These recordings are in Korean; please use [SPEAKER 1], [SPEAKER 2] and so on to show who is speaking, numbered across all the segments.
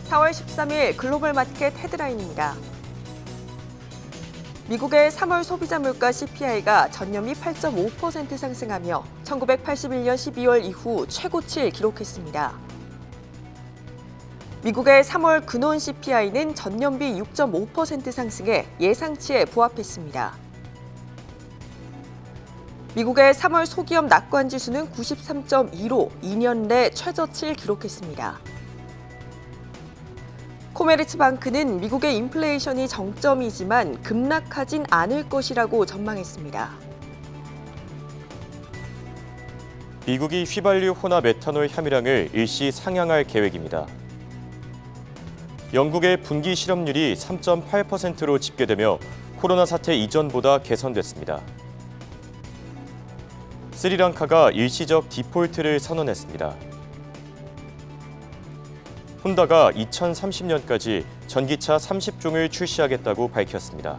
[SPEAKER 1] 4월 13일 글로벌 마켓 헤드라인입니다. 미국의 3월 소비자 물가 CPI가 전년비 8.5% 상승하며 1981년 12월 이후 최고치를 기록했습니다. 미국의 3월 근원 CPI는 전년비 6.5% 상승해 예상치에 부합했습니다. 미국의 3월 소기업 낙관 지수는 93.2로 2년 내 최저치를 기록했습니다. 코메르츠 방크는 미국의 인플레이션이 정점이지만 급락하진 않을 것이라고 전망했습니다.
[SPEAKER 2] 미국이 휘발유 혼합 에탄올 함유량을 일시 상향할 계획입니다. 영국의 분기 실업률이 3.8%로 집계되며 코로나 사태 이전보다 개선됐습니다. 스리랑카가 일시적 디폴트를 선언했습니다. 혼다가 2030년까지 전기차 30종을 출시하겠다고 밝혔습니다.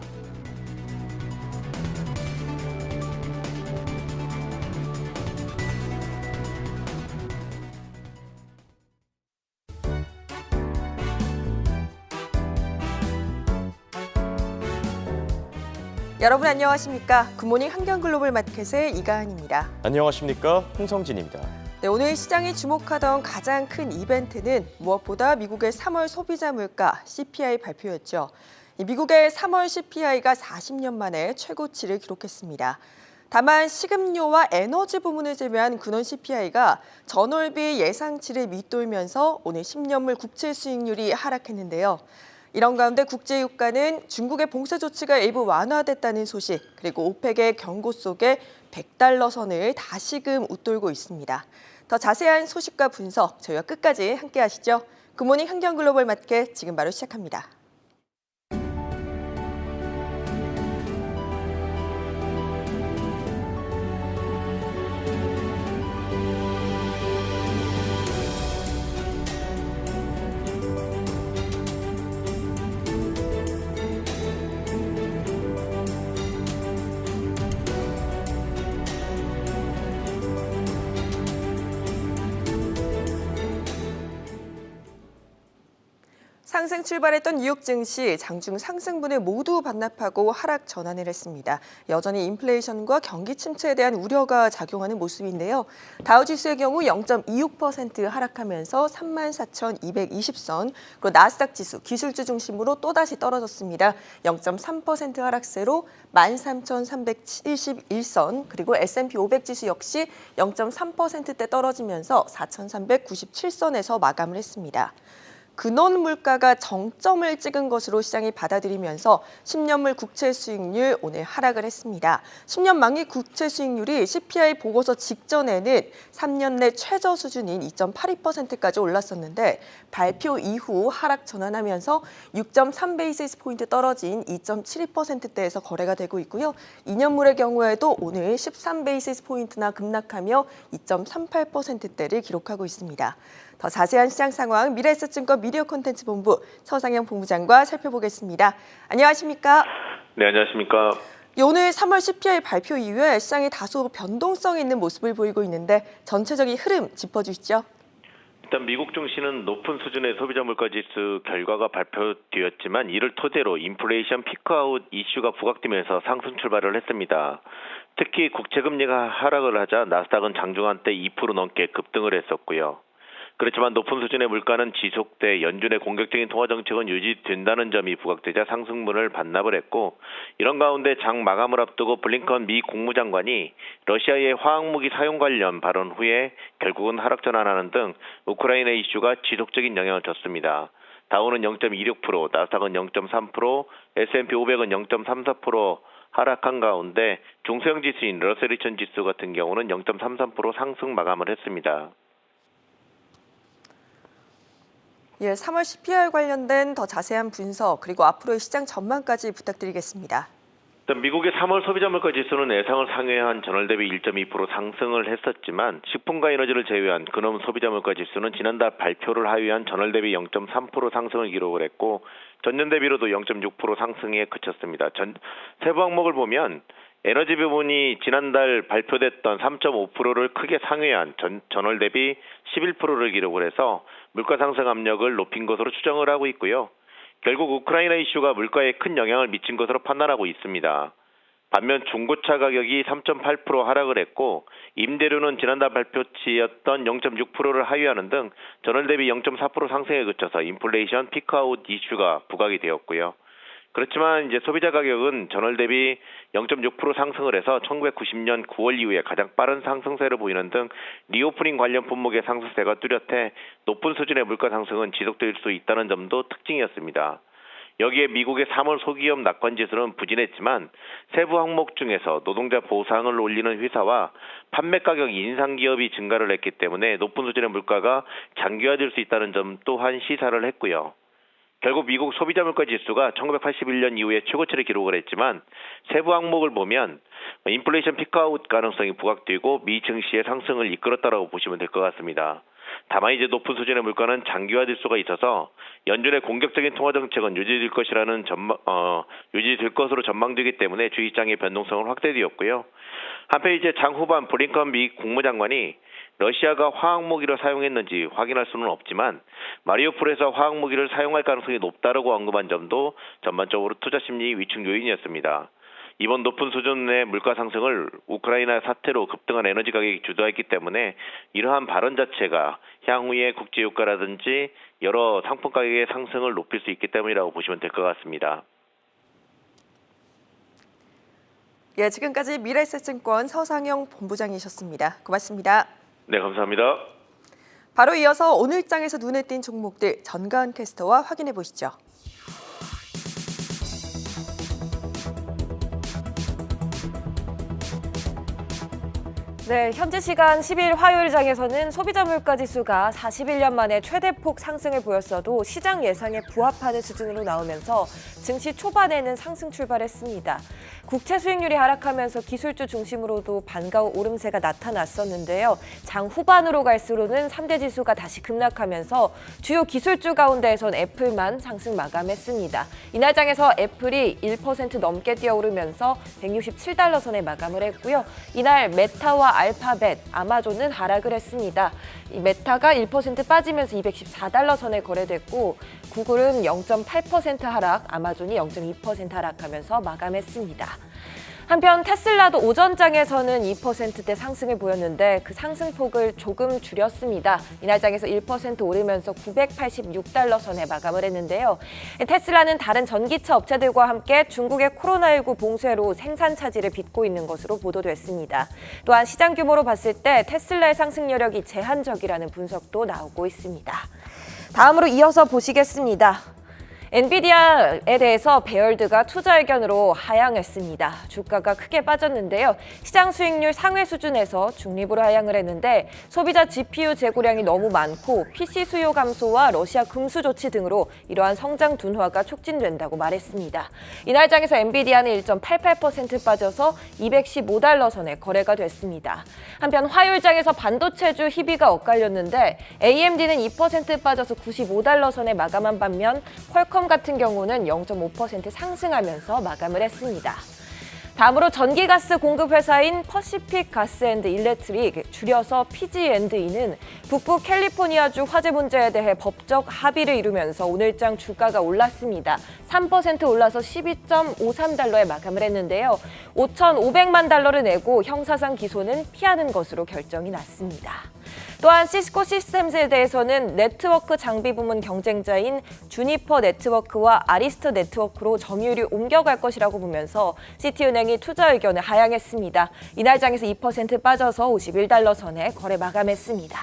[SPEAKER 1] 여러분 안녕하십니까? 굿모닝 한경글로벌 마켓의 이가은입니다.
[SPEAKER 2] 안녕하십니까? 홍성진입니다.
[SPEAKER 1] 네, 오늘 시장이 주목하던 가장 큰 이벤트는 무엇보다 미국의 3월 소비자 물가 CPI 발표였죠. 미국의 3월 CPI가 40년 만에 최고치를 기록했습니다. 다만 식음료와 에너지 부문을 제외한 근원 CPI가 전월비 예상치를 밑돌면서 오늘 10년물 국채 수익률이 하락했는데요. 이런 가운데 국제유가는 중국의 봉쇄 조치가 일부 완화됐다는 소식, 그리고 오펙의 경고 속에 100달러 선을 다시금 웃돌고 있습니다. 더 자세한 소식과 분석, 저희와 끝까지 함께 하시죠. 굿모닝 한경글로벌 마켓 지금 바로 시작합니다. 상승 출발했던 뉴욕 증시, 장중 상승분을 모두 반납하고 하락 전환을 했습니다. 여전히 인플레이션과 경기 침체에 대한 우려가 작용하는 모습인데요. 다우지수의 경우 0.26% 하락하면서 34,220선, 그리고 나스닥 지수, 기술주 중심으로 또다시 떨어졌습니다. 0.3% 하락세로 13,371선, 그리고 S&P 500 지수 역시 0.3%대 떨어지면서 4,397선에서 마감을 했습니다. 근원 물가가 정점을 찍은 것으로 시장이 받아들이면서 10년물 국채 수익률 오늘 하락을 했습니다. 10년 만기 국채 수익률이 CPI 보고서 직전에는 3년 내 최저 수준인 2.82%까지 올랐었는데 발표 이후 하락 전환하면서 6.3베이시스 포인트 떨어진 2.72%대에서 거래가 되고 있고요. 2년물의 경우에도 오늘 13베이시스 포인트나 급락하며 2.38%대를 기록하고 있습니다. 더 자세한 시장 상황 미래에셋증권 미디어 콘텐츠 본부 서상영 본부장과 살펴보겠습니다. 안녕하십니까?
[SPEAKER 3] 네, 안녕하십니까?
[SPEAKER 1] 오늘 3월 CPI 발표 이후에 시장이 다소 변동성 있는 모습을 보이고 있는데 전체적인 흐름 짚어주시죠.
[SPEAKER 3] 일단 미국 증시는 높은 수준의 소비자 물가 지수 결과가 발표되었지만 이를 토대로 인플레이션 피크아웃 이슈가 부각되면서 상승 출발을 했습니다. 특히 국채금리가 하락을 하자 나스닥은 장중 한때 2% 넘게 급등을 했었고요. 그렇지만 높은 수준의 물가는 지속돼 연준의 공격적인 통화 정책은 유지된다는 점이 부각되자 상승분을 반납을 했고, 이런 가운데 장 마감을 앞두고 블링컨 미 국무장관이 러시아의 화학무기 사용 관련 발언 후에 결국은 하락 전환하는 등 우크라이나 이슈가 지속적인 영향을 줬습니다. 다우는 0.26%, 나스닥은 0.3%, S&P 500은 0.34% 하락한 가운데 중소형 지수인 러셀 2000 지수 같은 경우는 0.33% 상승 마감을 했습니다.
[SPEAKER 1] 예, 3월 CPI 관련된 더 자세한 분석 그리고 앞으로의 시장 전망까지 부탁드리겠습니다.
[SPEAKER 3] 일단 미국의 3월 소비자 물가 지수는 예상을 상회한 전월 대비 1.2% 상승을 했었지만 식품과 에너지를 제외한 근원 소비자 물가 지수는 지난달 발표를 하회한 전월 대비 0.3% 상승을 기록을 했고 전년 대비로도 0.6% 상승에 그쳤습니다. 세부 항목을 보면 에너지 부분이 지난달 발표됐던 3.5%를 크게 상회한 전월 대비 11%를 기록을 해서 물가 상승 압력을 높인 것으로 추정을 하고 있고요. 결국 우크라이나 이슈가 물가에 큰 영향을 미친 것으로 판단하고 있습니다. 반면 중고차 가격이 3.8% 하락을 했고 임대료는 지난달 발표치였던 0.6%를 하회하는 등 전월 대비 0.4% 상승에 그쳐서 인플레이션 피크아웃 이슈가 부각이 되었고요. 그렇지만 이제 소비자 가격은 전월 대비 0.6% 상승을 해서 1990년 9월 이후에 가장 빠른 상승세를 보이는 등 리오프닝 관련 품목의 상승세가 뚜렷해 높은 수준의 물가 상승은 지속될 수 있다는 점도 특징이었습니다. 여기에 미국의 3월 소기업 낙관 지수는 부진했지만 세부 항목 중에서 노동자 보상을 올리는 회사와 판매 가격 인상 기업이 증가를 했기 때문에 높은 수준의 물가가 장기화될 수 있다는 점 또한 시사를 했고요. 결국 미국 소비자 물가 지수가 1981년 이후에 최고치를 기록을 했지만 세부 항목을 보면 인플레이션 피크아웃 가능성이 부각되고 미 증시의 상승을 이끌었다라고 보시면 될 것 같습니다. 다만 이제 높은 수준의 물가는 장기화될 수가 있어서 연준의 공격적인 통화 정책은 유지될 것으로 전망되기 때문에 주식시장의 변동성은 확대되었고요. 한편 이제 장 후반 블링컨 미 국무장관이 러시아가 화학무기를 사용했는지 확인할 수는 없지만 마리우폴에서 화학무기를 사용할 가능성이 높다라고 언급한 점도 전반적으로 투자 심리 위축 요인이었습니다. 이번 높은 수준의 물가 상승을 우크라이나 사태로 급등한 에너지 가격이 주도했기 때문에 이러한 발언 자체가 향후에 국제유가라든지 여러 상품 가격의 상승을 높일 수 있기 때문이라고 보시면 될 것 같습니다.
[SPEAKER 1] 예, 지금까지 미래에셋증권 서상영 본부장이셨습니다. 고맙습니다.
[SPEAKER 3] 네, 감사합니다.
[SPEAKER 1] 바로 이어서 오늘 장에서 눈에 띈 종목들 전가은 캐스터와 확인해 보시죠.
[SPEAKER 4] 네, 현지 시간 10일 화요일 장에서는 소비자 물가 지수가 41년 만에 최대폭 상승을 보였어도 시장 예상에 부합하는 수준으로 나오면서 증시 초반에는 상승 출발했습니다. 국채 수익률이 하락하면서 기술주 중심으로도 반가운 오름세가 나타났었는데요. 장 후반으로 갈수록은 3대 지수가 다시 급락하면서 주요 기술주 가운데에선 애플만 상승 마감했습니다. 이날 장에서 애플이 1% 넘게 뛰어오르면서 167달러 선에 마감을 했고요. 이날 메타와 알파벳, 아마존은 하락을 했습니다. 이 메타가 1% 빠지면서 214달러 선에 거래됐고 구글은 0.8% 하락, 아마존이 0.2% 하락하면서 마감했습니다. 한편 테슬라도 오전장에서는 2%대 상승을 보였는데 그 상승폭을 조금 줄였습니다. 이날 장에서 1% 오르면서 986달러 선에 마감을 했는데요. 테슬라는 다른 전기차 업체들과 함께 중국의 코로나19 봉쇄로 생산 차질을 빚고 있는 것으로 보도됐습니다. 또한 시장 규모로 봤을 때 테슬라의 상승 여력이 제한적이라는 분석도 나오고 있습니다. 다음으로 이어서 보시겠습니다. 엔비디아에 대해서 배열드가 투자 의견으로 하향했습니다. 주가가 크게 빠졌는데요. 시장 수익률 상회 수준에서 중립으로 하향을 했는데 소비자 GPU 재고량이 너무 많고 PC 수요 감소와 러시아 금수 조치 등으로 이러한 성장 둔화가 촉진된다고 말했습니다. 이날 장에서 엔비디아는 1.88% 빠져서 215달러 선에 거래가 됐습니다. 한편 화요일장에서 반도체주 희비가 엇갈렸는데 AMD는 2% 빠져서 95달러 선에 마감한 반면 퀄컴 같은 경우는 0.5% 상승하면서 마감을 했습니다. 다음으로 전기가스 공급 회사인 퍼시픽 가스 앤드 일렉트릭, 줄여서 PG&E는 북부 캘리포니아주 화재 문제에 대해 법적 합의를 이루면서 오늘장 주가가 올랐습니다. 3% 올라서 12.53달러에 마감을 했는데요. 5,500만 달러를 내고 형사상 기소는 피하는 것으로 결정이 났습니다. 또한 시스코 시스템스에 대해서는 네트워크 장비 부문 경쟁자인 주니퍼 네트워크와 아리스트 네트워크로 점유율이 옮겨갈 것이라고 보면서 시티은행이 투자 의견을 하향했습니다. 이날 장에서 2% 빠져서 51달러 선에 거래 마감했습니다.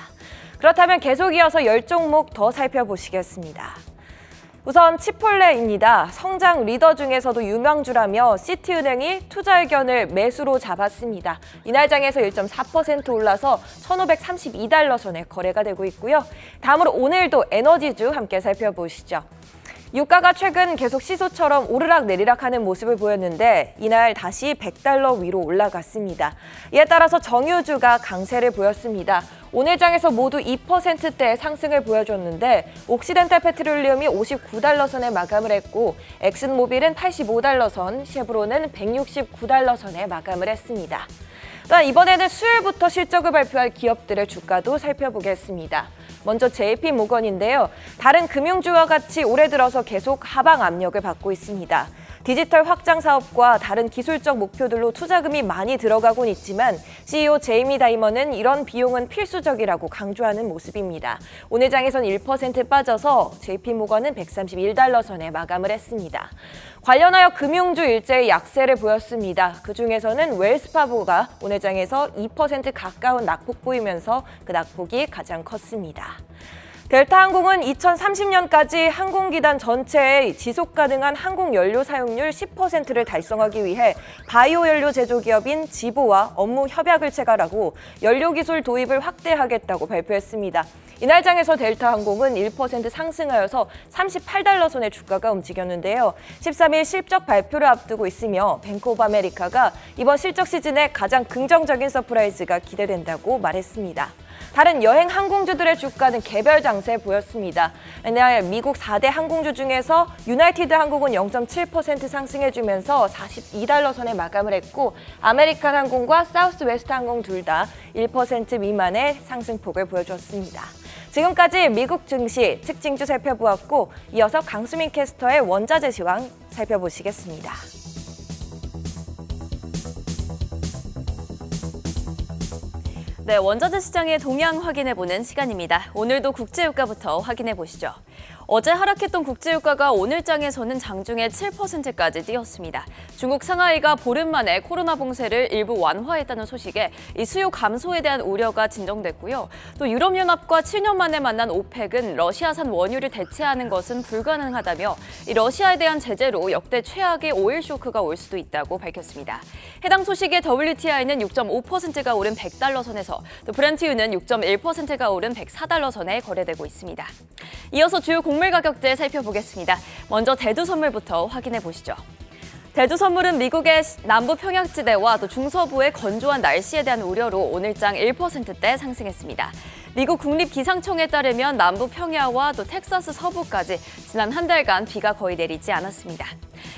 [SPEAKER 4] 그렇다면 계속 이어서 10종목 더 살펴보시겠습니다. 우선 치폴레입니다. 성장 리더 중에서도 유명주라며 시티은행이 투자 의견을 매수로 잡았습니다. 이날 장에서 1.4% 올라서 1,532달러 선에 거래가 되고 있고요. 다음으로 오늘도 에너지주 함께 살펴보시죠. 유가가 최근 계속 시소처럼 오르락 내리락하는 모습을 보였는데 이날 다시 100달러 위로 올라갔습니다. 이에 따라서 정유주가 강세를 보였습니다. 오늘 장에서 모두 2%대의 상승을 보여줬는데 옥시덴탈 페트롤리움이 59달러 선에 마감을 했고 엑슨모빌은 85달러 선, 쉐브론은 169달러 선에 마감을 했습니다. 또한 이번에는 수요일부터 실적을 발표할 기업들의 주가도 살펴보겠습니다. 먼저 JP모건인데요. 다른 금융주와 같이 올해 들어서 계속 하방 압력을 받고 있습니다. 디지털 확장 사업과 다른 기술적 목표들로 투자금이 많이 들어가곤 있지만 CEO 제이미 다이먼은 이런 비용은 필수적이라고 강조하는 모습입니다. 오늘 장에선 1% 빠져서 JP모건은 131달러 선에 마감을 했습니다. 관련하여 금융주 일제히 약세를 보였습니다. 그중에서는 웰스파고가 오늘 장에서 2% 가까운 낙폭 보이면서 그 낙폭이 가장 컸습니다. 델타항공은 2030년까지 항공기단 전체의 지속가능한 항공연료 사용률 10%를 달성하기 위해 바이오 연료 제조기업인 지보와 업무 협약을 체결하고 연료기술 도입을 확대하겠다고 발표했습니다. 이날 장에서 델타항공은 1% 상승하여서 38달러 선의 주가가 움직였는데요. 13일 실적 발표를 앞두고 있으며 뱅크 오브 아메리카가 이번 실적 시즌에 가장 긍정적인 서프라이즈가 기대된다고 말했습니다. 다른 여행 항공주들의 주가는 개별 장세 보였습니다. 이날 미국 4대 항공주 중에서 유나이티드 항공은 0.7% 상승해주면서 42달러 선에 마감을 했고 아메리칸 항공과 사우스웨스트 항공 둘 다 1% 미만의 상승폭을 보여줬습니다. 지금까지 미국 증시 특징주 살펴보았고 이어서 강수민 캐스터의 원자재 시황 살펴보시겠습니다.
[SPEAKER 5] 네, 원자재 시장의 동향 확인해보는 시간입니다. 오늘도 국제유가부터 확인해보시죠. 어제 하락했던 국제유가가 오늘 장에서는 장중에 7%까지 뛰었습니다. 중국 상하이가 보름 만에 코로나 봉쇄를 일부 완화했다는 소식에 이 수요 감소에 대한 우려가 진정됐고요. 또 유럽연합과 7년 만에 만난 오펙은 러시아산 원유를 대체하는 것은 불가능하다며 이 러시아에 대한 제재로 역대 최악의 오일 쇼크가 올 수도 있다고 밝혔습니다. 해당 소식에 WTI는 6.5%가 오른 100달러 선에서 또 브렌트유는 6.1%가 오른 104달러 선에 거래되고 있습니다. 이어서 주요 곡물 가격들 살펴보겠습니다. 먼저 대두 선물부터 확인해 보시죠. 대두 선물은 미국의 남부 평양지대와 또 중서부의 건조한 날씨에 대한 우려로 오늘장 1%대 상승했습니다. 미국 국립기상청에 따르면 남부 평야와 또 텍사스 서부까지 지난 한 달간 비가 거의 내리지 않았습니다.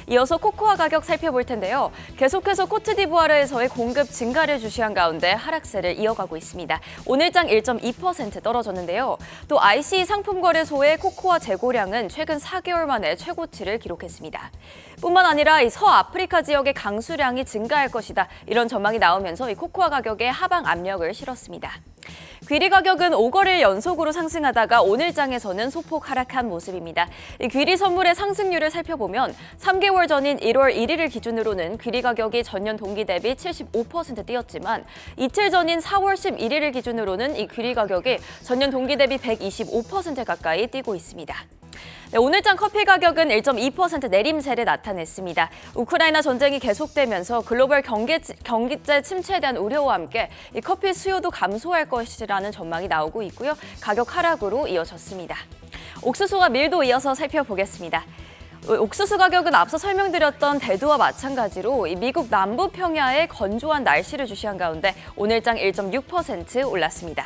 [SPEAKER 5] 이어서 코코아 가격 살펴볼 텐데요. 계속해서 코트디부아르에서의 공급 증가를 주시한 가운데 하락세를 이어가고 있습니다. 오늘장 1.2% 떨어졌는데요. 또 ICE 상품거래소의 코코아 재고량은 최근 4개월 만에 최고치를 기록했습니다. 뿐만 아니라 이 서아프리카 지역의 강수량이 증가할 것이다. 이런 전망이 나오면서 이 코코아 가격에 하방 압력을 실었습니다. 귀리 가격은 5거래일 연속으로 상승하다가 오늘 장에서는 소폭 하락한 모습입니다. 이 귀리 선물의 상승률을 살펴보면 3개월 전인 1월 1일을 기준으로는 귀리 가격이 전년 동기 대비 75% 뛰었지만 이틀 전인 4월 11일을 기준으로는 이 귀리 가격이 전년 동기 대비 125% 가까이 뛰고 있습니다. 네, 오늘장 커피 가격은 1.2% 내림세를 나타냈습니다. 우크라이나 전쟁이 계속되면서 글로벌 경기제 침체에 대한 우려와 함께 이 커피 수요도 감소할 것이라는 전망이 나오고 있고요. 가격 하락으로 이어졌습니다. 옥수수와 밀도 이어서 살펴보겠습니다. 옥수수 가격은 앞서 설명드렸던 대두와 마찬가지로 미국 남부 평야의 건조한 날씨를 주시한 가운데 오늘장 1.6% 올랐습니다.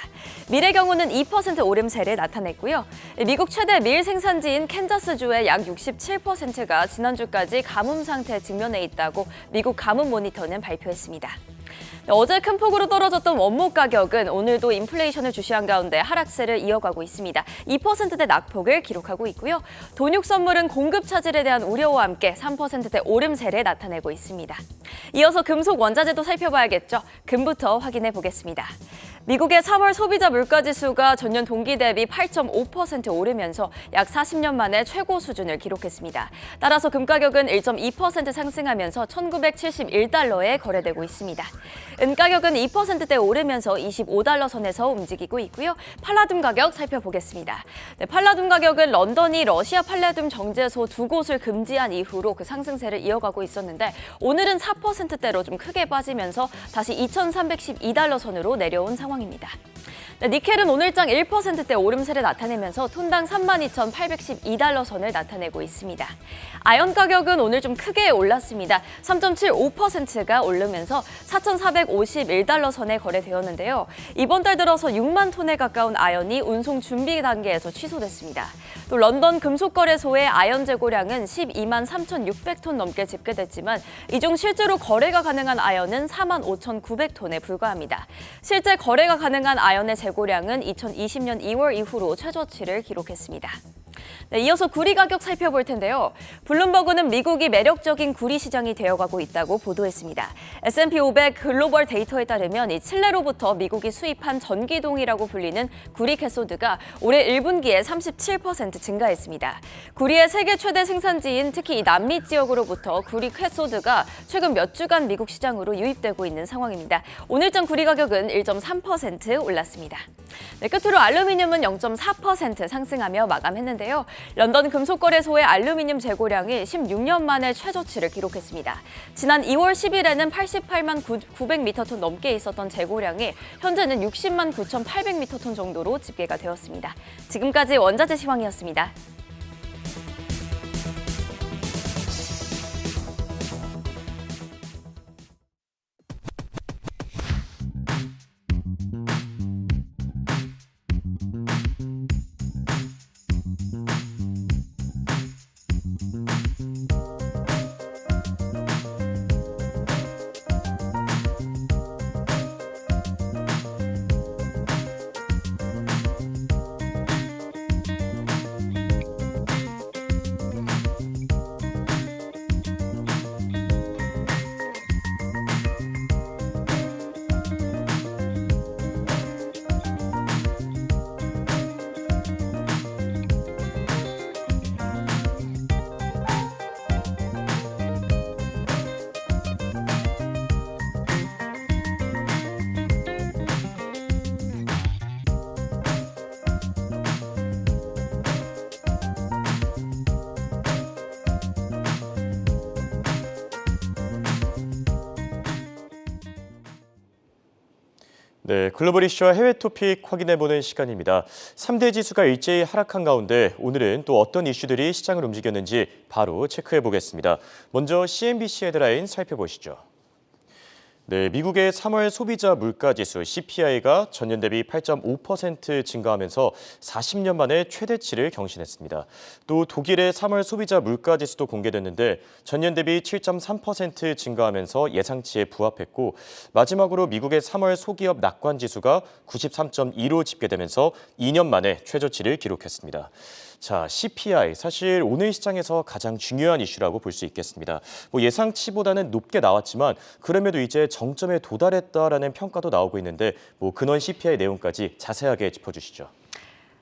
[SPEAKER 5] 밀의 경우는 2% 오름세를 나타냈고요. 미국 최대 밀 생산지인 캔자스주의 약 67%가 지난주까지 가뭄 상태에 직면해 있다고 미국 가뭄 모니터는 발표했습니다. 어제 큰 폭으로 떨어졌던 원목 가격은 오늘도 인플레이션을 주시한 가운데 하락세를 이어가고 있습니다. 2%대 낙폭을 기록하고 있고요. 돈육 선물은 공급 차질에 대한 우려와 함께 3%대 오름세를 나타내고 있습니다. 이어서 금속 원자재도 살펴봐야겠죠. 금부터 확인해 보겠습니다. 미국의 3월 소비자 물가지수가 전년 동기 대비 8.5% 오르면서 약 40년 만에 최고 수준을 기록했습니다. 따라서 금 가격은 1.2% 상승하면서 1971달러에 거래되고 있습니다. 은 가격은 2%대 오르면서 25달러 선에서 움직이고 있고요. 팔라듐 가격 살펴보겠습니다. 네, 팔라듐 가격은 런던이 러시아 팔라듐 정제소 2곳을 금지한 이후로 그 상승세를 이어가고 있었는데 오늘은 4%대로 좀 크게 빠지면서 다시 2,312달러 선으로 내려온 상황입니다. 네, 니켈은 오늘장 1%대 오름세를 나타내면서 톤당 32,812달러 선을 나타내고 있습니다. 아연 가격은 오늘 좀 크게 올랐습니다. 3.75%가 오르면서 4,451달러 선에 거래되었는데요. 이번 달 들어서 6만 톤에 가까운 아연이 운송 준비 단계에서 취소됐습니다. 또 런던 금속거래소의 아연 재고량은 12만 3,600톤 넘게 집계됐지만 이 중 실제로 거래가 가능한 아연은 4만 5,900톤에 불과합니다. 실제 거래가 가능한 아연의 재고량은 2020년 2월 이후로 최저치를 기록했습니다. 네, 이어서 구리 가격 살펴볼 텐데요. 블룸버그는 미국이 매력적인 구리 시장이 되어가고 있다고 보도했습니다. S&P 500 글로벌 데이터에 따르면 이 칠레로부터 미국이 수입한 전기동이라고 불리는 구리 캐소드가 올해 1분기에 37% 증가했습니다. 구리의 세계 최대 생산지인 특히 이 남미 지역으로부터 구리 캐소드가 최근 몇 주간 미국 시장으로 유입되고 있는 상황입니다. 오늘장 구리 가격은 1.3% 올랐습니다. 네, 끝으로 알루미늄은 0.4% 상승하며 마감했는데요. 런던 금속거래소의 알루미늄 재고량이 16년 만에 최저치를 기록했습니다. 지난 2월 10일에는 88만 900미터톤 넘게 있었던 재고량이 현재는 60만 9,800미터톤 정도로 집계가 되었습니다. 지금까지 원자재 시황이었습니다.
[SPEAKER 2] 네, 글로벌 이슈와 해외 토픽 확인해보는 시간입니다. 3대 지수가 일제히 하락한 가운데 오늘은 또 어떤 이슈들이 시장을 움직였는지 바로 체크해보겠습니다. 먼저 CNBC 헤드라인 살펴보시죠. 네, 미국의 3월 소비자 물가지수 CPI가 전년 대비 8.5% 증가하면서 40년 만에 최대치를 경신했습니다. 또 독일의 3월 소비자 물가지수도 공개됐는데 전년 대비 7.3% 증가하면서 예상치에 부합했고 마지막으로 미국의 3월 소기업 낙관지수가 93.2로 집계되면서 2년 만에 최저치를 기록했습니다. 자, CPI 사실 오늘 시장에서 가장 중요한 이슈라고 볼 수 있겠습니다. 예상치보다는 높게 나왔지만 그럼에도 이제 정점에 도달했다라는 평가도 나오고 있는데 근원 CPI 내용까지 자세하게 짚어주시죠.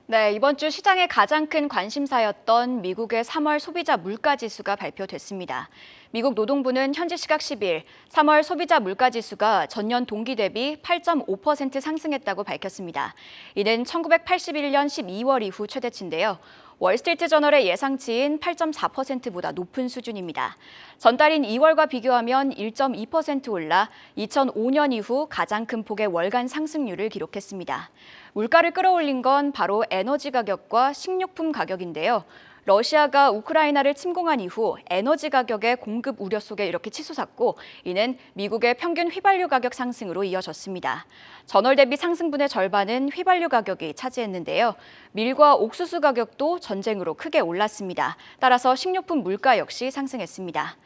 [SPEAKER 6] 네, 이번 주 시장의 가장 큰 관심사였던 미국의 3월 소비자 물가지수가 발표됐습니다. 미국 노동부는 현지 시각 10일 3월 소비자 물가지수가 전년 동기 대비 8.5% 상승했다고 밝혔습니다. 이는 1981년 12월 이후 최대치인데요. 월스트리트 저널의 예상치인 8.4%보다 높은 수준입니다. 전달인 2월과 비교하면 1.2% 올라 2005년 이후 가장 큰 폭의 월간 상승률을 기록했습니다. 물가를 끌어올린 건 바로 에너지 가격과 식료품 가격인데요. 러시아가 우크라이나를 침공한 이후 에너지 가격의 공급 우려 속에 이렇게 치솟았고 이는 미국의 평균 휘발유 가격 상승으로 이어졌습니다. 전월 대비 상승분의 절반은 휘발유 가격이 차지했는데요. 밀과 옥수수 가격도 전쟁으로 크게 올랐습니다. 따라서 식료품 물가 역시 상승했습니다.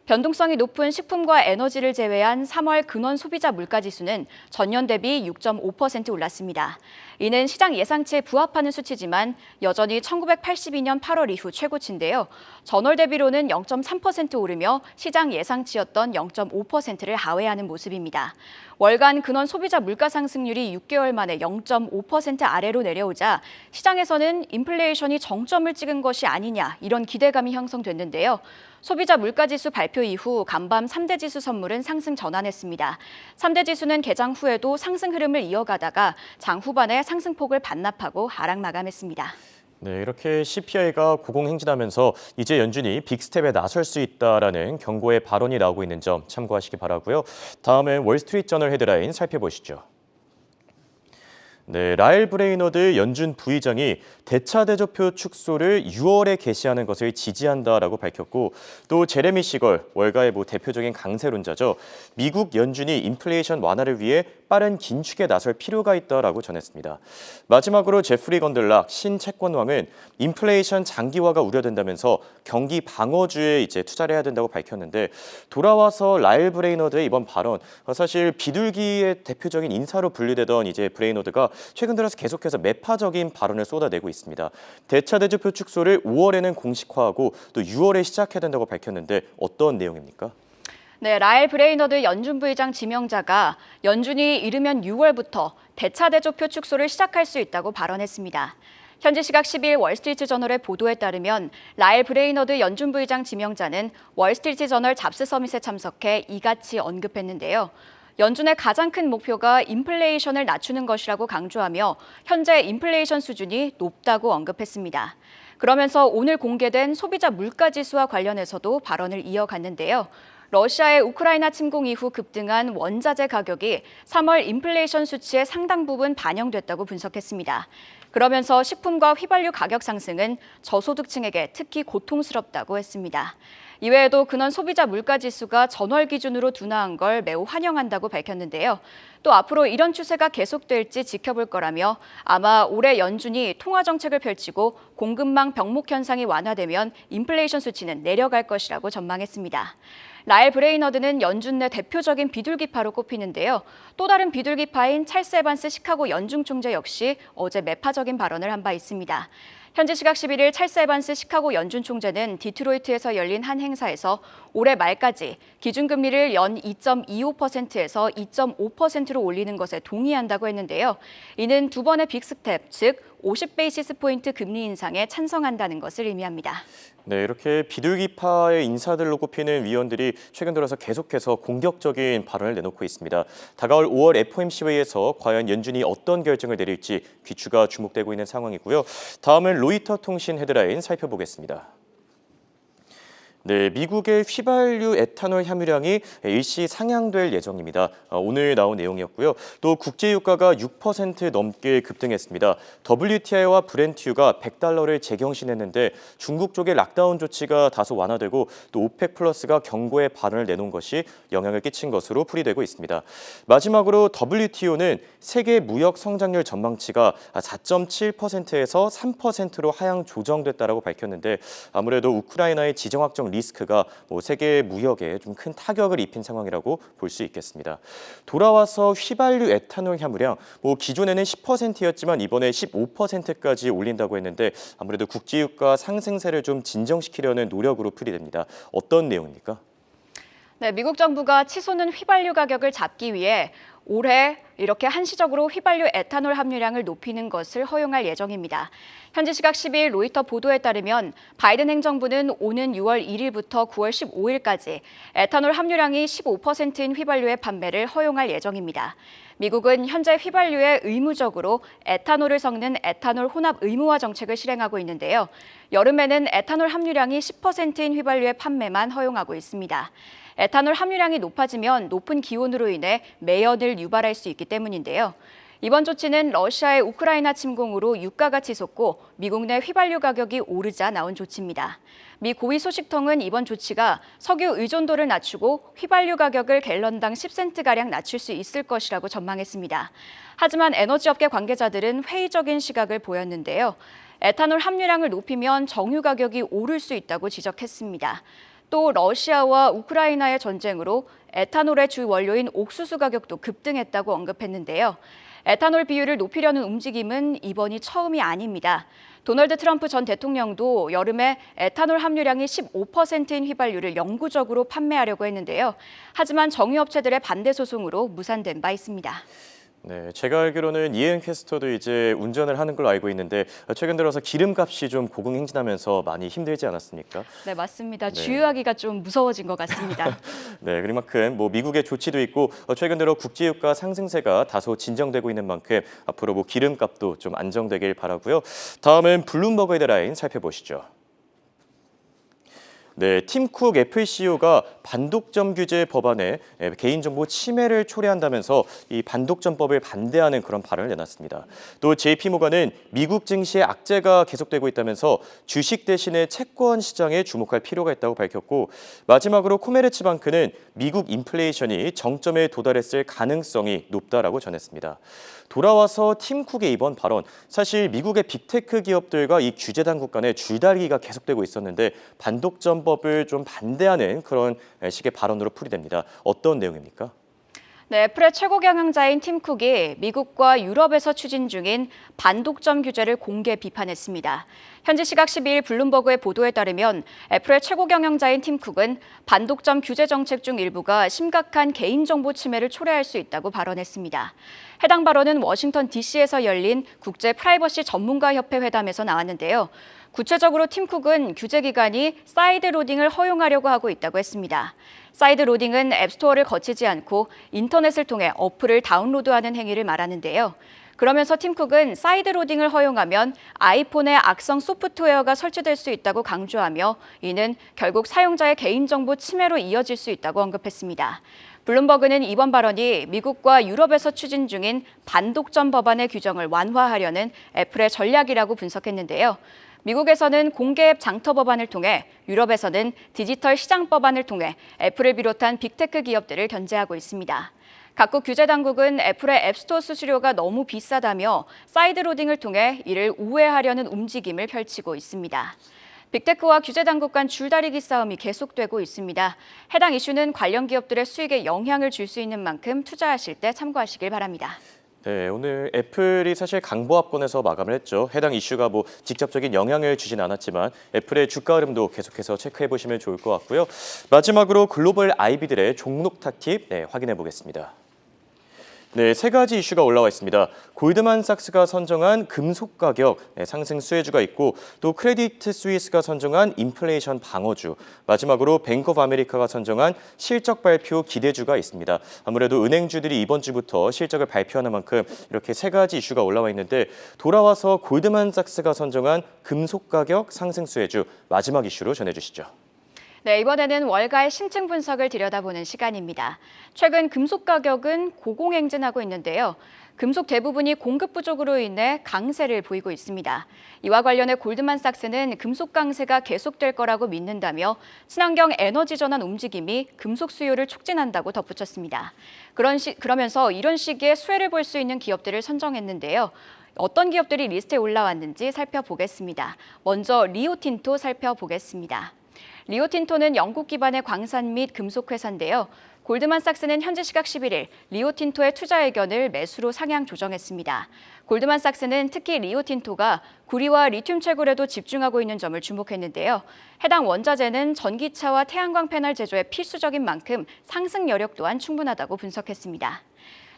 [SPEAKER 6] 변동성이 높은 식품과 에너지를 제외한 3월 근원 소비자 물가지수는 전년 대비 6.5% 올랐습니다. 이는 시장 예상치에 부합하는 수치지만 여전히 1982년 8월 이후 최고치인데요. 전월 대비로는 0.3% 오르며 시장 예상치였던 0.5%를 하회하는 모습입니다. 월간 근원 소비자 물가 상승률이 6개월 만에 0.5% 아래로 내려오자 시장에서는 인플레이션이 정점을 찍은 것이 아니냐 이런 기대감이 형성됐는데요. 소비자 물가지수 발표 이후 간밤 3대 지수 선물은 상승 전환했습니다. 3대 지수는 개장 후에도 상승 흐름을 이어가다가 장 후반에 상승폭을 반납하고 하락 마감했습니다.
[SPEAKER 2] 네, 이렇게 CPI가 고공행진하면서 이제 연준이 빅스텝에 나설 수 있다라는 경고의 발언이 나오고 있는 점 참고하시기 바라고요. 다음은 월스트리트 저널 헤드라인 살펴보시죠. 네, 라일 브레이너드 연준 부의장이 대차 대조표 축소를 6월에 개시하는 것을 지지한다라고 밝혔고, 또 제레미 시걸 월가의 대표적인 강세론자죠. 미국 연준이 인플레이션 완화를 위해 빠른 긴축에 나설 필요가 있다라고 전했습니다. 마지막으로 제프리 건들락 신채권왕은 인플레이션 장기화가 우려된다면서 경기 방어주에 투자를 해야 된다고 밝혔는데, 돌아와서 라일 브레이너드의 이번 발언, 사실 비둘기의 대표적인 인사로 분류되던 브레이너드가 최근 들어서 계속해서 매파적인 발언을 쏟아내고 있습니다. 대차 대조표 축소를 5월에는 공식화하고 또 6월에 시작해야 된다고 밝혔는데 어떤 내용입니까?
[SPEAKER 6] 네, 라일 브레이너드 연준 부의장 지명자가 연준이 이르면 6월부터 대차 대조표 축소를 시작할 수 있다고 발언했습니다. 현지 시각 10일 월스트리트저널의 보도에 따르면 라일 브레이너드 연준 부의장 지명자는 월스트리트저널 잡스 서밋에 참석해 이같이 언급했는데요. 연준의 가장 큰 목표가 인플레이션을 낮추는 것이라고 강조하며 현재 인플레이션 수준이 높다고 언급했습니다. 그러면서 오늘 공개된 소비자 물가지수와 관련해서도 발언을 이어갔는데요. 러시아의 우크라이나 침공 이후 급등한 원자재 가격이 3월 인플레이션 수치의 상당 부분 반영됐다고 분석했습니다. 그러면서 식품과 휘발유 가격 상승은 저소득층에게 특히 고통스럽다고 했습니다. 이외에도 근원 소비자 물가지수가 전월 기준으로 둔화한 걸 매우 환영한다고 밝혔는데요. 또 앞으로 이런 추세가 계속될지 지켜볼 거라며 아마 올해 연준이 통화 정책을 펼치고 공급망 병목 현상이 완화되면 인플레이션 수치는 내려갈 것이라고 전망했습니다. 라일 브레이너드는 연준 내 대표적인 비둘기파로 꼽히는데요. 또 다른 비둘기파인 찰스 에반스 시카고 연중 총재 역시 어제 매파적인 발언을 한 바 있습니다. 현지 시각 11일 찰스 에반스 시카고 연준 총재는 디트로이트에서 열린 한 행사에서 올해 말까지 기준금리를 연 2.25%에서 2.5%로 올리는 것에 동의한다고 했는데요. 이는 두 번의 빅스텝, 즉 50베이시스 포인트 금리 인상에 찬성한다는 것을 의미합니다.
[SPEAKER 2] 네, 이렇게 비둘기파의 인사들로 꼽히는 위원들이 최근 들어서 계속해서 공격적인 발언을 내놓고 있습니다. 다가올 5월 FOMC 회의에서 과연 연준이 어떤 결정을 내릴지 귀추가 주목되고 있는 상황이고요. 다음은 로이터 통신 헤드라인 살펴보겠습니다. 네, 미국의 휘발유 에탄올 함유량이 일시 상향될 예정입니다. 오늘 나온 내용이었고요. 또 국제유가가 6% 넘게 급등했습니다. WTI와 브렌트유가 $100를 재경신했는데 중국 쪽의 락다운 조치가 다소 완화되고 또 오펙 플러스가 경고의 발언을 내놓은 것이 영향을 끼친 것으로 풀이되고 있습니다. 마지막으로 WTO는 세계 무역 성장률 전망치가 4.7%에서 3%로 하향 조정됐다라고 밝혔는데, 아무래도 우크라이나의 지정 확정 리스크가 세계 무역에 좀 큰 타격을 입힌 상황이라고 볼 수 있겠습니다. 돌아와서 휘발유 에탄올 함유량 기존에는 10%였지만 이번에 15%까지 올린다고 했는데, 아무래도 국제유가 상승세를 좀 진정시키려는 노력으로 풀이됩니다. 어떤 내용입니까?
[SPEAKER 6] 네, 미국 정부가 치솟는 휘발유 가격을 잡기 위해 올해 이렇게 한시적으로 휘발유 에탄올 함유량을 높이는 것을 허용할 예정입니다. 현지 시각 10일 로이터 보도에 따르면 바이든 행정부는 오는 6월 1일부터 9월 15일까지 에탄올 함유량이 15%인 휘발유의 판매를 허용할 예정입니다. 미국은 현재 휘발유에 의무적으로 에탄올을 섞는 에탄올 혼합 의무화 정책을 실행하고 있는데요. 여름에는 에탄올 함유량이 10%인 휘발유의 판매만 허용하고 있습니다. 에탄올 함유량이 높아지면 높은 기온으로 인해 매연을 유발할 수 있기 때문인데요. 이번 조치는 러시아의 우크라이나 침공으로 유가가 치솟고 미국 내 휘발유 가격이 오르자 나온 조치입니다. 미 고위 소식통은 이번 조치가 석유 의존도를 낮추고 휘발유 가격을 갤런당 10센트가량 낮출 수 있을 것이라고 전망했습니다. 하지만 에너지업계 관계자들은 회의적인 시각을 보였는데요. 에탄올 함유량을 높이면 정유 가격이 오를 수 있다고 지적했습니다. 또 러시아와 우크라이나의 전쟁으로 에탄올의 주 원료인 옥수수 가격도 급등했다고 언급했는데요. 에탄올 비율을 높이려는 움직임은 이번이 처음이 아닙니다. 도널드 트럼프 전 대통령도 여름에 에탄올 함유량이 15%인 휘발유를 영구적으로 판매하려고 했는데요. 하지만 정유업체들의 반대 소송으로 무산된 바 있습니다.
[SPEAKER 2] 네, 제가 알기로는 이혜은 캐스터도 이제 운전을 하는 걸로 알고 있는데 최근 들어서 기름값이 좀 고공행진하면서 많이 힘들지 않았습니까?
[SPEAKER 6] 네, 맞습니다.
[SPEAKER 2] 네.
[SPEAKER 6] 주유하기가 좀 무서워진 것 같습니다.
[SPEAKER 2] 네, 그만큼 미국의 조치도 있고 최근 들어 국제유가 상승세가 다소 진정되고 있는 만큼 앞으로 기름값도 좀 안정되길 바라고요. 다음은 블룸버그 헤드라인 살펴보시죠. 네, 팀쿡 애플 CEO가 반독점 규제 법안에 개인정보 침해를 초래한다면서 이 반독점법을 반대하는 그런 발언을 내놨습니다. 또 JP모건은 미국 증시의 악재가 계속되고 있다면서 주식 대신에 채권 시장에 주목할 필요가 있다고 밝혔고, 마지막으로 코메르츠방크는 미국 인플레이션이 정점에 도달했을 가능성이 높다라고 전했습니다. 돌아와서 팀쿡의 이번 발언, 사실 미국의 빅테크 기업들과 이 규제 당국 간의 줄다리기가 계속되고 있었는데 반독점법을 좀 반대하는 그런 식의 발언으로 풀이됩니다. 어떤 내용입니까?
[SPEAKER 6] 네, 애플의 최고 경영자인 팀 쿡이 미국과 유럽에서 추진 중인 반독점 규제를 공개 비판했습니다. 현지 시각 12일 블룸버그의 보도에 따르면 애플의 최고 경영자인 팀 쿡은 반독점 규제 정책 중 일부가 심각한 개인정보 침해를 초래할 수 있다고 발언했습니다. 해당 발언은 워싱턴 DC에서 열린 국제 프라이버시 전문가 협회 회담에서 나왔는데요. 구체적으로 팀 쿡은 규제 기관이 사이드 로딩을 허용하려고 하고 있다고 했습니다. 사이드 로딩은 앱스토어를 거치지 않고 인터넷을 통해 어플을 다운로드하는 행위를 말하는데요. 그러면서 팀 쿡은 사이드 로딩을 허용하면 아이폰에 악성 소프트웨어가 설치될 수 있다고 강조하며 이는 결국 사용자의 개인정보 침해로 이어질 수 있다고 언급했습니다. 블룸버그는 이번 발언이 미국과 유럽에서 추진 중인 반독점 법안의 규정을 완화하려는 애플의 전략이라고 분석했는데요. 미국에서는 공개 앱 장터 법안을 통해, 유럽에서는 디지털 시장 법안을 통해 애플을 비롯한 빅테크 기업들을 견제하고 있습니다. 각국 규제 당국은 애플의 앱스토어 수수료가 너무 비싸다며 사이드 로딩을 통해 이를 우회하려는 움직임을 펼치고 있습니다. 빅테크와 규제 당국 간 줄다리기 싸움이 계속되고 있습니다. 해당 이슈는 관련 기업들의 수익에 영향을 줄 수 있는 만큼 투자하실 때 참고하시길 바랍니다.
[SPEAKER 2] 네, 오늘 애플이 사실 강보합권에서 마감을 했죠. 해당 이슈가 직접적인 영향을 주진 않았지만 애플의 주가 흐름도 계속해서 체크해 보시면 좋을 것 같고요. 마지막으로 글로벌 IB들의 종목 탑팁 확인해 보겠습니다. 네, 세 가지 이슈가 올라와 있습니다. 골드만삭스가 선정한 금속 가격 상승 수혜주가 있고, 또 크레디트 스위스가 선정한 인플레이션 방어주, 마지막으로 뱅크 오브 아메리카가 선정한 실적 발표 기대주가 있습니다. 아무래도 은행주들이 이번 주부터 실적을 발표하는 만큼 이렇게 세 가지 이슈가 올라와 있는데, 돌아와서 골드만삭스가 선정한 금속 가격 상승 수혜주 마지막 이슈로 전해주시죠.
[SPEAKER 6] 네, 이번에는 월가의 심층 분석을 들여다보는 시간입니다. 최근 금속 가격은 고공행진하고 있는데요. 금속 대부분이 공급 부족으로 인해 강세를 보이고 있습니다. 이와 관련해 골드만삭스는 금속 강세가 계속될 거라고 믿는다며 친환경 에너지 전환 움직임이 금속 수요를 촉진한다고 덧붙였습니다. 그러면서 이런 시기에 수혜를 볼 수 있는 기업들을 선정했는데요. 어떤 기업들이 리스트에 올라왔는지 살펴보겠습니다. 먼저 리오틴토 살펴보겠습니다. 리오틴토는 영국 기반의 광산 및 금속 회사인데요. 골드만삭스는 현지 시각 11일 리오틴토의 투자 의견을 매수로 상향 조정했습니다. 골드만삭스는 특히 리오틴토가 구리와 리튬 채굴에도 집중하고 있는 점을 주목했는데요. 해당 원자재는 전기차와 태양광 패널 제조에 필수적인 만큼 상승 여력 또한 충분하다고 분석했습니다.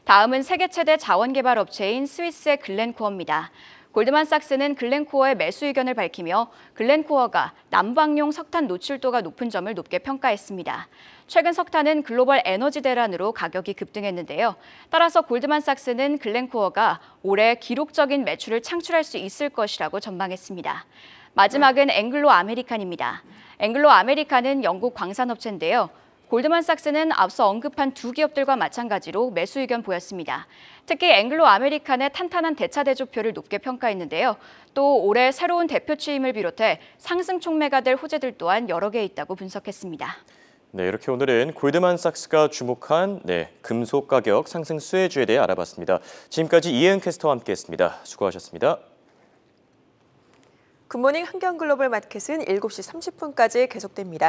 [SPEAKER 6] 다음은 세계 최대 자원 개발 업체인 스위스의 글렌코어입니다. 골드만삭스는 글렌코어의 매수 의견을 밝히며 글렌코어가 난방용 석탄 노출도가 높은 점을 높게 평가했습니다. 최근 석탄은 글로벌 에너지 대란으로 가격이 급등했는데요. 따라서 골드만삭스는 글렌코어가 올해 기록적인 매출을 창출할 수 있을 것이라고 전망했습니다. 마지막은 앵글로 아메리칸입니다. 앵글로 아메리칸은 영국 광산업체인데요. 골드만삭스는 앞서 언급한 두 기업들과 마찬가지로 매수 의견 보였습니다. 특히 앵글로 아메리칸의 탄탄한 대차 대조표를 높게 평가했는데요. 또 올해 새로운 대표 취임을 비롯해 상승 촉매가 될 호재들 또한 여러 개 있다고 분석했습니다.
[SPEAKER 2] 네, 이렇게 오늘은 골드만삭스가 주목한 금속 가격 상승 수혜주에 대해 알아봤습니다. 지금까지 이혜은 캐스터와 함께했습니다. 수고하셨습니다.
[SPEAKER 1] 굿모닝 한경글로벌 마켓은 7시 30분까지 계속됩니다.